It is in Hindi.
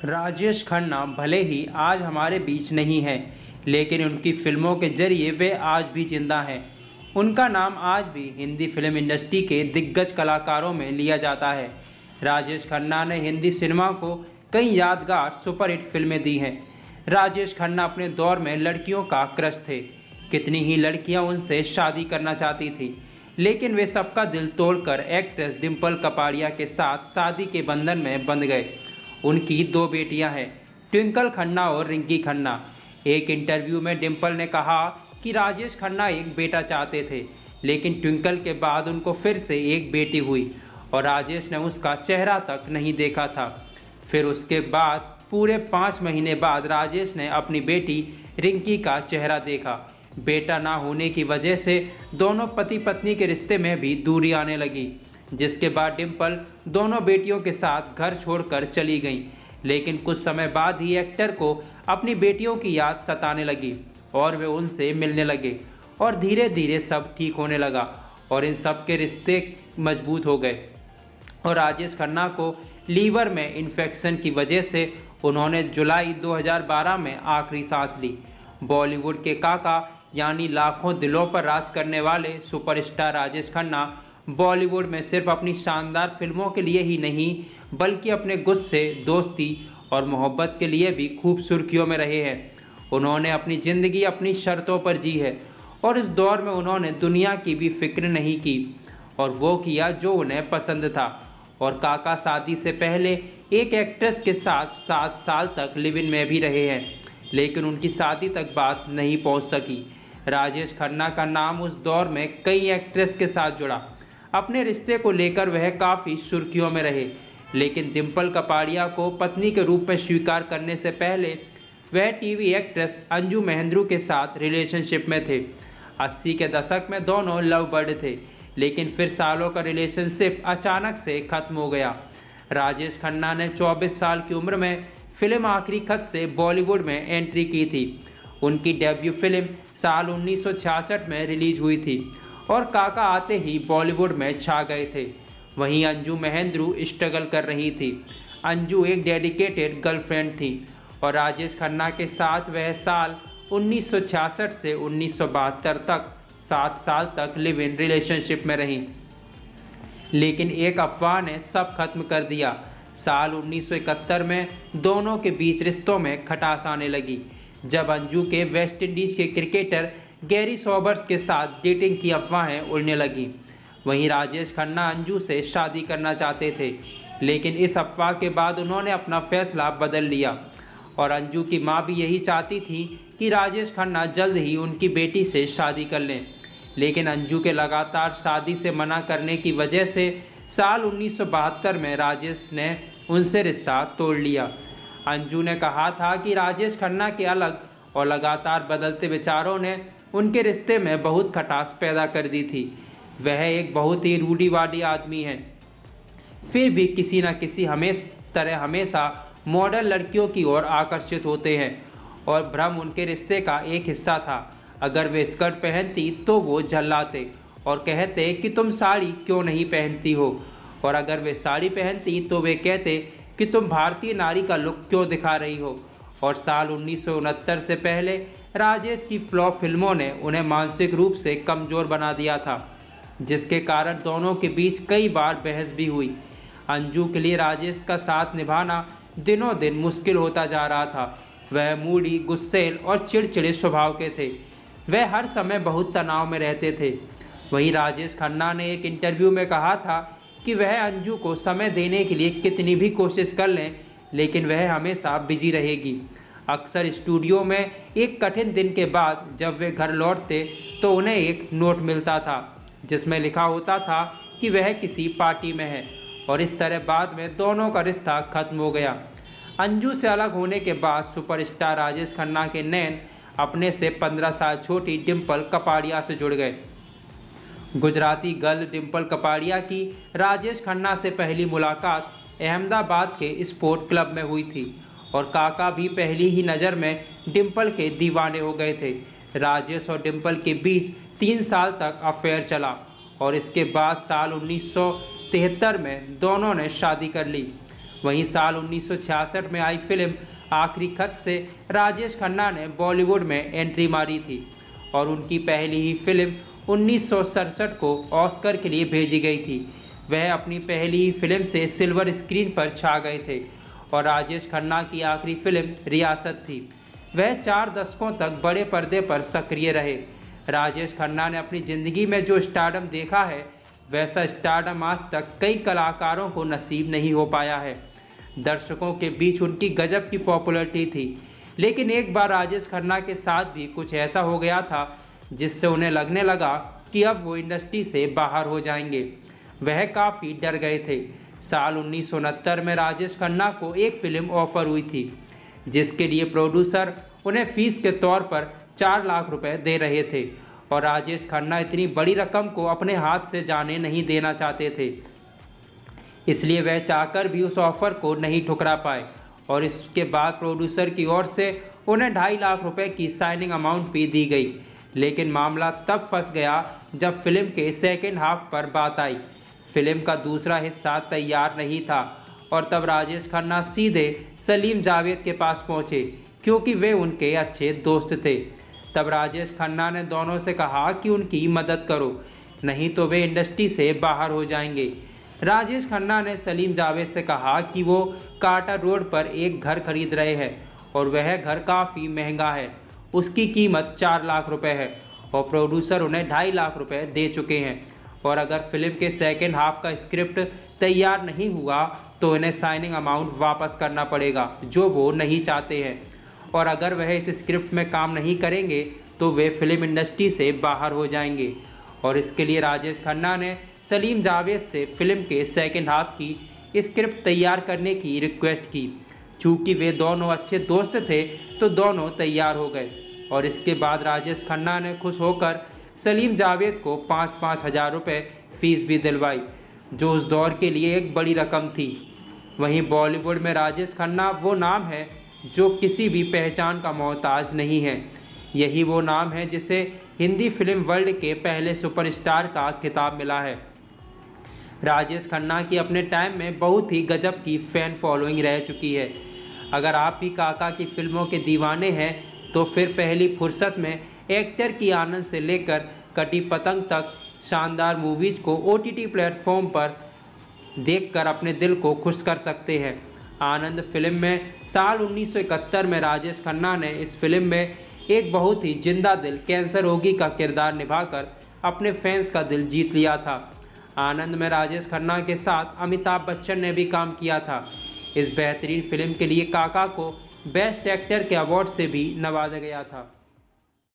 राजेश खन्ना भले ही आज हमारे बीच नहीं हैं, लेकिन उनकी फिल्मों के जरिए वे आज भी जिंदा हैं। उनका नाम आज भी हिंदी फिल्म इंडस्ट्री के दिग्गज कलाकारों में लिया जाता है। राजेश खन्ना ने हिंदी सिनेमा को कई यादगार सुपरहिट फिल्में दी हैं। राजेश खन्ना अपने दौर में लड़कियों का क्रश थे। कितनी ही लड़कियां उनसे शादी करना चाहती थी, लेकिन वे सबका दिल तोड़कर एक्ट्रेस डिम्पल कपाड़िया के साथ शादी के बंधन में बंध गए। उनकी दो बेटियां हैं, ट्विंकल खन्ना और रिंकी खन्ना। एक इंटरव्यू में डिम्पल ने कहा कि राजेश खन्ना एक बेटा चाहते थे, लेकिन ट्विंकल के बाद उनको फिर से एक बेटी हुई और राजेश ने उसका चेहरा तक नहीं देखा था। फिर उसके बाद पूरे 5 महीने बाद राजेश ने अपनी बेटी रिंकी का चेहरा देखा। बेटा ना होने की वजह से दोनों पति पत्नी के रिश्ते में भी दूरी आने लगी, जिसके बाद डिम्पल दोनों बेटियों के साथ घर छोड़कर चली गईं। लेकिन कुछ समय बाद ही एक्टर को अपनी बेटियों की याद सताने लगी और वे उनसे मिलने लगे और धीरे धीरे सब ठीक होने लगा और इन सब के रिश्ते मजबूत हो गए। और राजेश खन्ना को लीवर में इन्फेक्शन की वजह से उन्होंने जुलाई 2012 में आखिरी सांस ली। बॉलीवुड के काका यानी लाखों दिलों पर राज करने वाले सुपरस्टार राजेश खन्ना बॉलीवुड में सिर्फ अपनी शानदार फिल्मों के लिए ही नहीं, बल्कि अपने गुस्से, दोस्ती और मोहब्बत के लिए भी खूब सुर्खियों में रहे हैं। उन्होंने अपनी ज़िंदगी अपनी शर्तों पर जी है और इस दौर में उन्होंने दुनिया की भी फिक्र नहीं की और वो किया जो उन्हें पसंद था। और काका शादी से पहले एक एक्ट्रेस के साथ 7 साल तक लिव इन में भी रहे हैं, लेकिन उनकी शादी तक बात नहीं पहुंच सकी। राजेश खन्ना का नाम उस दौर में कई एक्ट्रेस के साथ जुड़ा। अपने रिश्ते को लेकर वह काफ़ी सुर्खियों में रहे, लेकिन डिम्पल कपाड़िया को पत्नी के रूप में स्वीकार करने से पहले वह टीवी एक्ट्रेस अंजू महेंद्रू के साथ रिलेशनशिप में थे। 80 के दशक में दोनों लव बर्ड थे, लेकिन फिर सालों का रिलेशनशिप अचानक से खत्म हो गया। राजेश खन्ना ने 24 साल की उम्र में फिल्म आखिरी खत से बॉलीवुड में एंट्री की थी। उनकी डेब्यू फिल्म साल 1966 में रिलीज हुई थी और काका आते ही बॉलीवुड में छा गए थे। वहीं अंजू महेंद्रू स्ट्रगल कर रही थी। अंजू एक डेडिकेटेड गर्लफ्रेंड थी और राजेश खन्ना के साथ वह साल 1966 से 1972 तक 7 साल तक लिव इन रिलेशनशिप में रहीं। लेकिन एक अफवाह ने सब खत्म कर दिया। साल 1971 में दोनों के बीच रिश्तों में खटास आने लगी, जब अंजू के वेस्ट इंडीज के क्रिकेटर गैरी सॉबर्स के साथ डेटिंग की अफवाहें उड़ने लगीं। वहीं राजेश खन्ना अंजू से शादी करना चाहते थे, लेकिन इस अफवाह के बाद उन्होंने अपना फैसला बदल लिया और अंजू की मां भी यही चाहती थी कि राजेश खन्ना जल्द ही उनकी बेटी से शादी कर लें। लेकिन अंजू के लगातार शादी से मना करने की वजह से साल 1972 में राजेश ने उनसे रिश्ता तोड़ लिया। अंजू ने कहा था कि राजेश खन्ना के अलग और लगातार बदलते विचारों ने उनके रिश्ते में बहुत खटास पैदा कर दी थी। वह एक बहुत ही रूढ़िवादी आदमी हैं, फिर भी किसी न किसी तरह हमेशा मॉडल लड़कियों की ओर आकर्षित होते हैं और भ्रम उनके रिश्ते का एक हिस्सा था। अगर वे स्कर्ट पहनती तो वो झल्लाते और कहते कि तुम साड़ी क्यों नहीं पहनती हो, और अगर वे साड़ी पहनती तो वे कहते कि तुम भारतीय नारी का लुक क्यों दिखा रही हो। और साल 1969 से पहले राजेश की फ्लॉप फिल्मों ने उन्हें मानसिक रूप से कमज़ोर बना दिया था, जिसके कारण दोनों के बीच कई बार बहस भी हुई। अंजू के लिए राजेश का साथ निभाना दिनों दिन मुश्किल होता जा रहा था। वह मूडी, गुस्सैल और चिड़चिड़े स्वभाव के थे। वह हर समय बहुत तनाव में रहते थे। वहीं राजेश खन्ना ने एक इंटरव्यू में कहा था कि वह अंजू को समय देने के लिए कितनी भी कोशिश कर लें, लेकिन वह हमेशा बिजी रहेगी। अक्सर स्टूडियो में एक कठिन दिन के बाद जब वे घर लौटते तो उन्हें एक नोट मिलता था, जिसमें लिखा होता था कि वह किसी पार्टी में है, और इस तरह बाद में दोनों का रिश्ता खत्म हो गया। अंजू से अलग होने के बाद सुपरस्टार राजेश खन्ना के नैन अपने से 15 साल छोटी डिम्पल कपाड़िया से जुड़ गए। गुजराती गर्ल डिम्पल कपाड़िया की राजेश खन्ना से पहली मुलाकात अहमदाबाद के स्पोर्ट क्लब में हुई थी और काका भी पहली ही नज़र में डिम्पल के दीवाने हो गए थे। राजेश और डिम्पल के बीच 3 साल तक अफेयर चला और इसके बाद साल 1973 में दोनों ने शादी कर ली। वहीं साल 1966 में आई फिल्म आखिरी खत से राजेश खन्ना ने बॉलीवुड में एंट्री मारी थी और उनकी पहली ही फिल्म 1967 को ऑस्कर के लिए भेजी गई थी। वह अपनी पहली ही फिल्म से सिल्वर स्क्रीन पर छा गए थे और राजेश खन्ना की आखिरी फिल्म रियासत थी। वह 4 दशकों तक बड़े पर्दे पर सक्रिय रहे। राजेश खन्ना ने अपनी ज़िंदगी में जो स्टारडम देखा है वैसा स्टारडम आज तक कई कलाकारों को नसीब नहीं हो पाया है। दर्शकों के बीच उनकी गजब की पॉपुलैरिटी थी, लेकिन एक बार राजेश खन्ना के साथ भी कुछ ऐसा हो गया था जिससे उन्हें लगने लगा कि अब वो इंडस्ट्री से बाहर हो जाएंगे। वह काफ़ी डर गए थे। साल 1969 में राजेश खन्ना को एक फिल्म ऑफर हुई थी जिसके लिए प्रोड्यूसर उन्हें फीस के तौर पर 4 लाख रुपए दे रहे थे और राजेश खन्ना इतनी बड़ी रकम को अपने हाथ से जाने नहीं देना चाहते थे, इसलिए वह चाहकर भी उस ऑफर को नहीं ठुकरा पाए और इसके बाद प्रोड्यूसर की ओर से उन्हें 2.5 लाख रुपए की साइनिंग अमाउंट भी दी गई। लेकिन मामला तब फंस गया जब फिल्म के सेकेंड हाफ पर बात आई। फिल्म का दूसरा हिस्सा तैयार नहीं था और तब राजेश खन्ना सीधे सलीम जावेद के पास पहुंचे क्योंकि वे उनके अच्छे दोस्त थे। तब राजेश खन्ना ने दोनों से कहा कि उनकी मदद करो, नहीं तो वे इंडस्ट्री से बाहर हो जाएंगे। राजेश खन्ना ने सलीम जावेद से कहा कि वो कार्टर रोड पर एक घर खरीद रहे हैं और वह घर काफ़ी महंगा है, उसकी कीमत 4 लाख रुपए है और प्रोड्यूसर उन्हें 2.5 लाख रुपए दे चुके हैं और अगर फिल्म के सेकेंड हाफ का स्क्रिप्ट तैयार नहीं हुआ तो इन्हें साइनिंग अमाउंट वापस करना पड़ेगा जो वो नहीं चाहते हैं और अगर वह इस स्क्रिप्ट में काम नहीं करेंगे तो वे फिल्म इंडस्ट्री से बाहर हो जाएंगे। और इसके लिए राजेश खन्ना ने सलीम जावेद से फिल्म के सेकेंड हाफ की स्क्रिप्ट तैयार करने की रिक्वेस्ट की। चूँकि वे दोनों अच्छे दोस्त थे तो दोनों तैयार हो गए और इसके बाद राजेश खन्ना ने खुश होकर सलीम जावेद को 5-5 हज़ार रुपये फीस भी दिलवाई, जो उस दौर के लिए एक बड़ी रकम थी। वहीं बॉलीवुड में राजेश खन्ना वो नाम है जो किसी भी पहचान का मोहताज नहीं है। यही वो नाम है जिसे हिंदी फिल्म वर्ल्ड के पहले सुपरस्टार का खिताब मिला है। राजेश खन्ना की अपने टाइम में बहुत ही गजब की फ़ैन फॉलोइंग रह चुकी है। अगर आप भी काका की फिल्मों के दीवाने हैं तो फिर पहली फुर्सत में एक्टर की आनंद से लेकर कटी पतंग तक शानदार मूवीज़ को OTT प्लेटफॉर्म पर देखकर अपने दिल को खुश कर सकते हैं। आनंद फिल्म में साल 1971 में राजेश खन्ना ने इस फिल्म में एक बहुत ही जिंदा दिल कैंसर रोगी का किरदार निभाकर अपने फैंस का दिल जीत लिया था। आनंद में राजेश खन्ना के साथ अमिताभ बच्चन ने भी काम किया था। इस बेहतरीन फिल्म के लिए काका को बेस्ट एक्टर के अवार्ड से भी नवाजा गया था।